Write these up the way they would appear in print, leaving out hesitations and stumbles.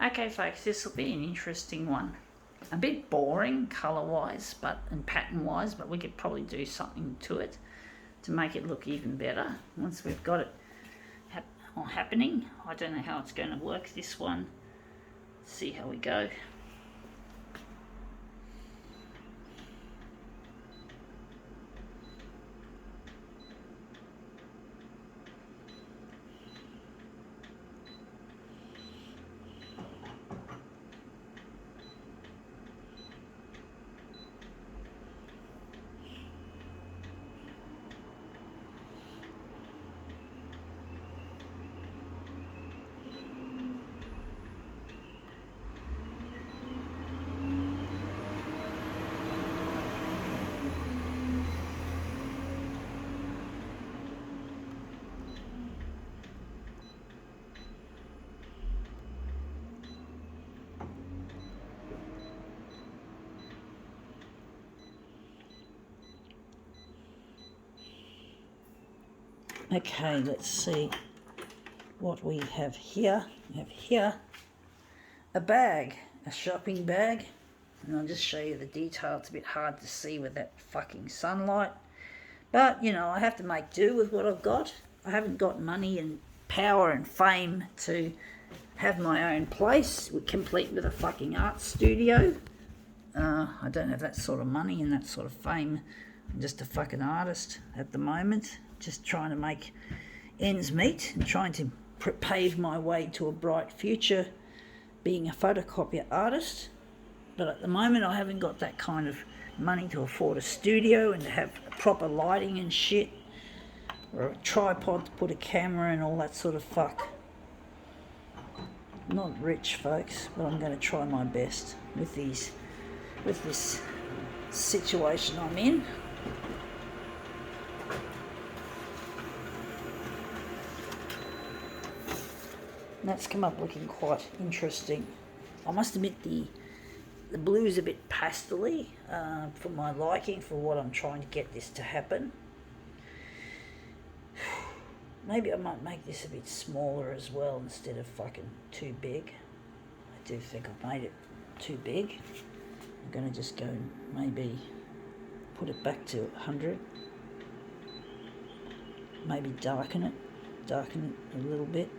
Okay folks, this will be an interesting one. A bit boring colour wise and pattern wise, but we could probably do something to it to make it look even better once we've got it happening. I don't know how it's going to work, this one. Let's see how we go. Okay, let's see what we have here. We have here a bag, a shopping bag, and I'll just show you the detail. It's a bit hard to see with that fucking sunlight, but you know, I have to make do with what I've got. I haven't got money and power and fame to have my own place complete with a fucking art studio. I don't have that sort of money and that sort of fame. I'm just a fucking artist at the moment, just trying to make ends meet and trying to pave my way to a bright future being a photocopier artist. But at the moment I haven't got that kind of money to afford a studio and to have proper lighting and shit, or a tripod to put a camera and all that sort of fuck. I'm not rich, folks, but I'm going to try my best with this situation I'm in. And that's come up looking quite interesting. I must admit the blue is a bit pastel-y for my liking, for what I'm trying to get this to happen. Maybe I might make this a bit smaller as well instead of fucking too big. I do think I've made it too big. I'm going to just go and maybe put it back to 100. Maybe darken it a little bit.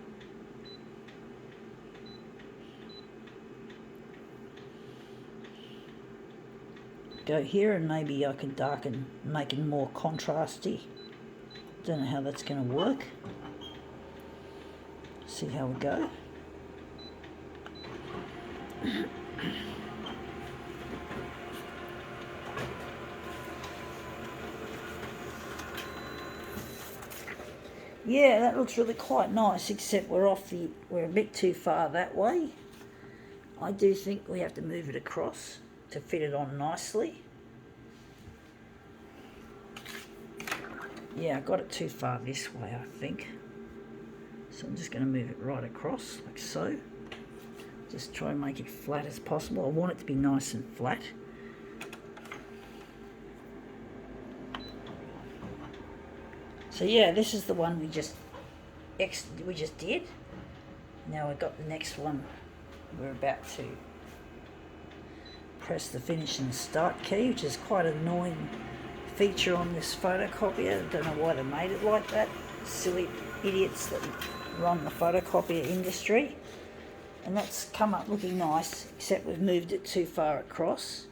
Go here and maybe I can darken, make it more contrasty. Don't know how that's going to work. See how we go. Yeah, that looks really quite nice, except we're a bit too far that way. I do think we have to move it across to fit it on nicely. Yeah, I got it too far this way, I think. So I'm just going to move it right across, like so. Just try and make it flat as possible. I want it to be nice and flat. So yeah, this is the one we just did. Now we've got the next one. We're about to press the finish and start key, which is quite an annoying feature on this photocopier. I don't know why they made it like that. Silly idiots that run the photocopier industry. And that's come up looking nice, except we've moved it too far across.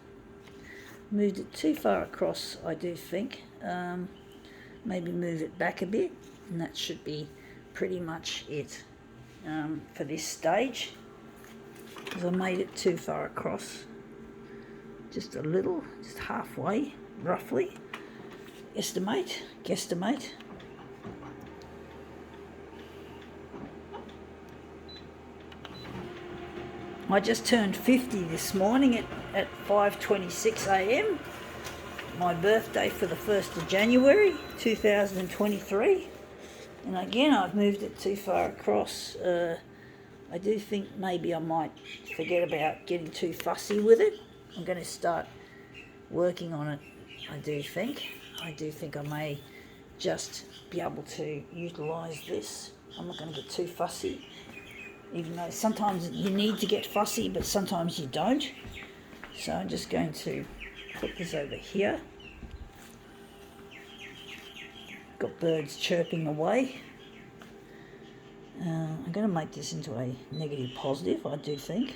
Moved it too far across, I do think. Maybe move it back a bit, and that should be pretty much it for this stage, because I made it too far across. Just a little, just halfway, roughly. Guesstimate. I just turned 50 this morning at 5:26 a.m. My birthday for the 1st of January 2023. And again, I've moved it too far across. I do think maybe I might forget about getting too fussy with it. I'm going to start working on it, I do think. I may just be able to utilise this. I'm not going to get too fussy. even though sometimes you need to get fussy, but sometimes you don't. So I'm just going to put this over here. Got birds chirping away. I'm going to make this into a negative positive, I do think.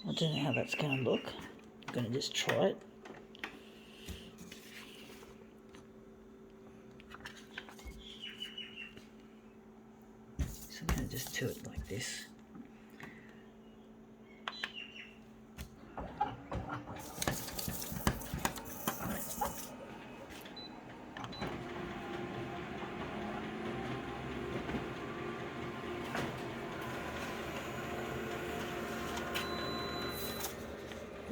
I don't know how that's going to look. I'm going to just try it. So I'm going to just do it like this.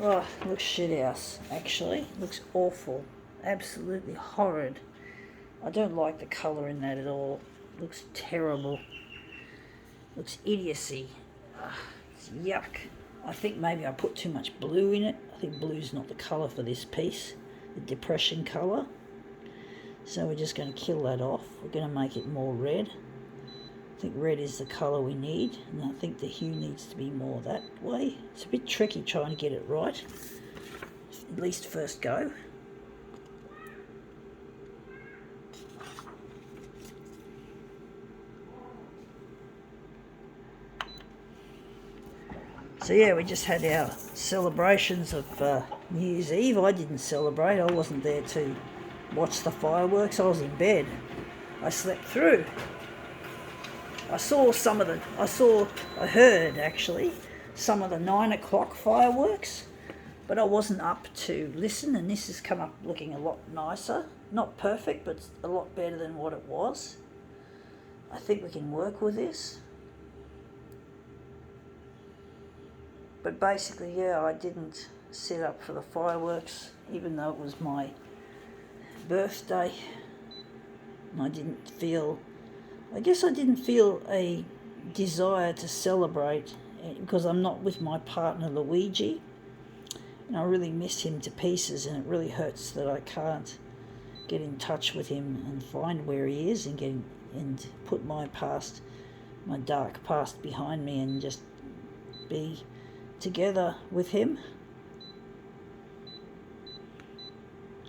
Oh, looks shit house, actually. Looks awful. Absolutely horrid. I don't like the colour in that at all. Looks terrible. Looks idiocy. It's yuck. I think maybe I put too much blue in it. I think blue's not the colour for this piece. The depression colour. So we're just going to kill that off. We're going to make it more red. I think red is the colour we need, and I think the hue needs to be more that way. It's a bit tricky trying to get it right, at least first go. So yeah, we just had our celebrations of New Year's Eve. I didn't celebrate, I wasn't there to watch the fireworks, I was in bed. I slept through. I heard actually some of the 9 o'clock fireworks, but I wasn't up to listen, and this has come up looking a lot nicer. Not perfect, but a lot better than what it was. I think we can work with this. But basically, yeah, I didn't sit up for the fireworks, even though it was my birthday. And I didn't feel a desire to celebrate because I'm not with my partner Luigi, and I really miss him to pieces, and it really hurts that I can't get in touch with him and find where he is and put my dark past behind me and just be together with him.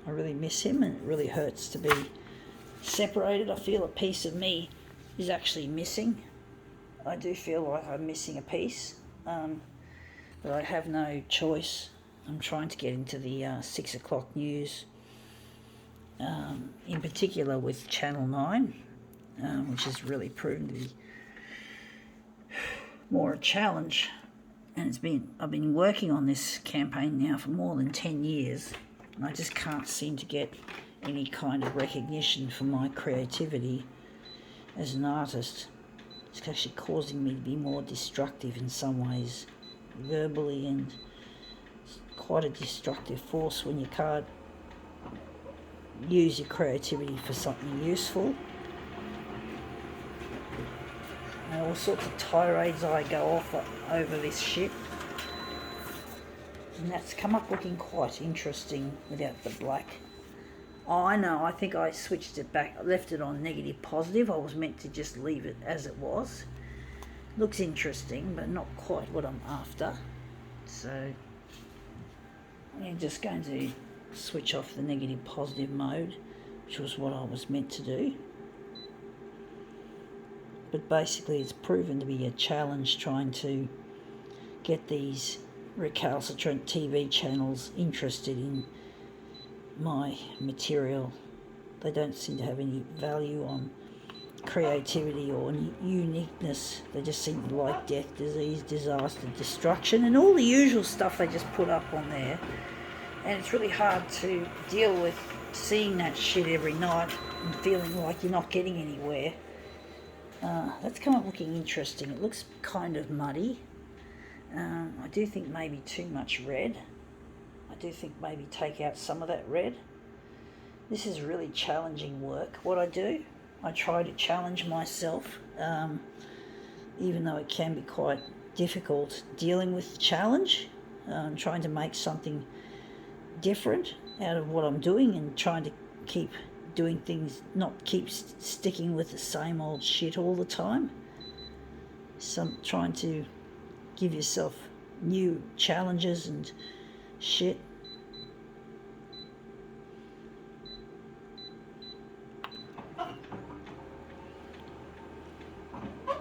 I really miss him, and it really hurts to be separated. I feel a piece of me is actually missing. I do feel like I'm missing a piece, but I have no choice. I'm trying to get into the 6 o'clock news, in particular with Channel 9, which has really proven to be more a challenge. And I've been working on this campaign now for more than 10 years, and I just can't seem to get any kind of recognition for my creativity as an artist. It's actually causing me to be more destructive in some ways, verbally, and it's quite a destructive force when you can't use your creativity for something useful. And all sorts of tirades I go off over this shit. And that's come up looking quite interesting without the black. Oh, I know, I think I switched it back. I left it on negative positive. I was meant to just leave it as it was. Looks interesting, but not quite what I'm after. So I'm just going to switch off the negative positive mode, which was what I was meant to do. But basically it's proven to be a challenge trying to get these recalcitrant TV channels interested in my material. They don't seem to have any value on creativity or uniqueness. They just seem to like death, disease, disaster, destruction, and all the usual stuff they just put up on there. And it's really hard to deal with seeing that shit every night and feeling like you're not getting anywhere. That's come up looking interesting. It looks kind of muddy. I I do think maybe too much red. I do think maybe take out some of that red. This is really challenging work. What I do, I try to challenge myself, even though it can be quite difficult dealing with the challenge, trying to make something different out of what I'm doing and trying to keep doing things, not keep sticking with the same old shit all the time. Trying to give yourself new challenges and shit.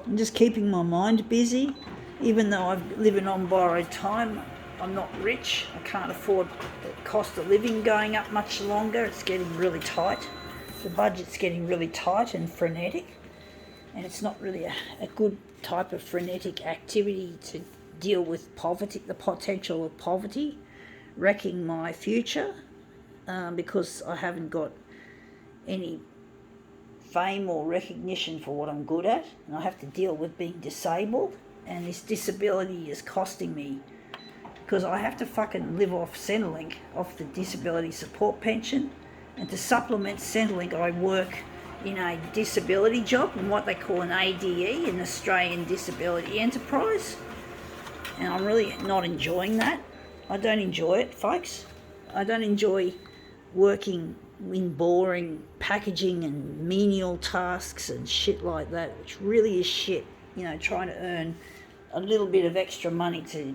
I'm just keeping my mind busy, even though I'm living on borrowed time. I'm not rich. I can't afford the cost of living going up much longer. It's getting really tight. The budget's getting really tight and frenetic, and it's not really a good type of frenetic activity to deal with poverty, the potential of poverty wrecking my future, because I haven't got any fame or recognition for what I'm good at, and I have to deal with being disabled, and this disability is costing me, because I have to fucking live off Centrelink, off the disability support pension, and to supplement Centrelink I work in a disability job, in what they call an ADE, an Australian Disability Enterprise, and I'm really not enjoying that. I don't enjoy it, folks. I don't enjoy working in boring packaging and menial tasks and shit like that, which really is shit, trying to earn a little bit of extra money to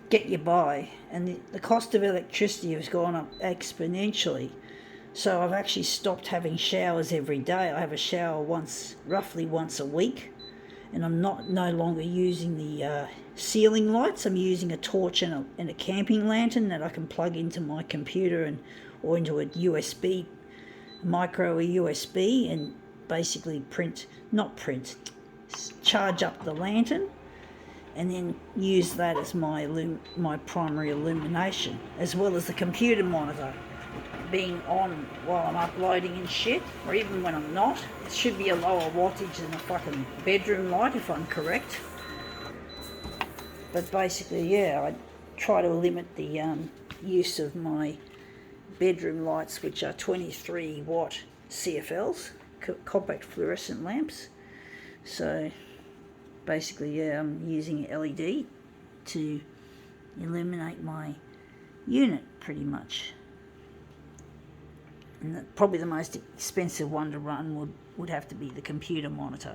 get you by, and the cost of electricity has gone up exponentially, so I've actually stopped having showers every day. I have a shower roughly once a week, and I'm no longer using the ceiling lights. I'm using a torch and a camping lantern that I can plug into my computer or into a micro USB, and basically charge up the lantern, and then use that as my primary illumination, as well as the computer monitor being on while I'm uploading and shit, or even when I'm not. It should be a lower wattage than a fucking bedroom light, if I'm correct. But basically, yeah, I try to limit the use of my bedroom lights, which are 23 watt CFLs, compact fluorescent lamps. So basically, yeah, I'm using LED to illuminate my unit pretty much. And probably the most expensive one to run would have to be the computer monitor,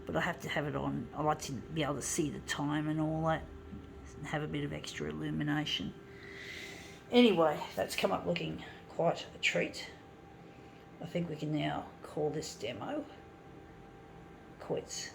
but I have to have it on. I like to be able to see the time and all that, and have a bit of extra illumination. Anyway, that's come up looking quite a treat. I think we can now call this demo quits.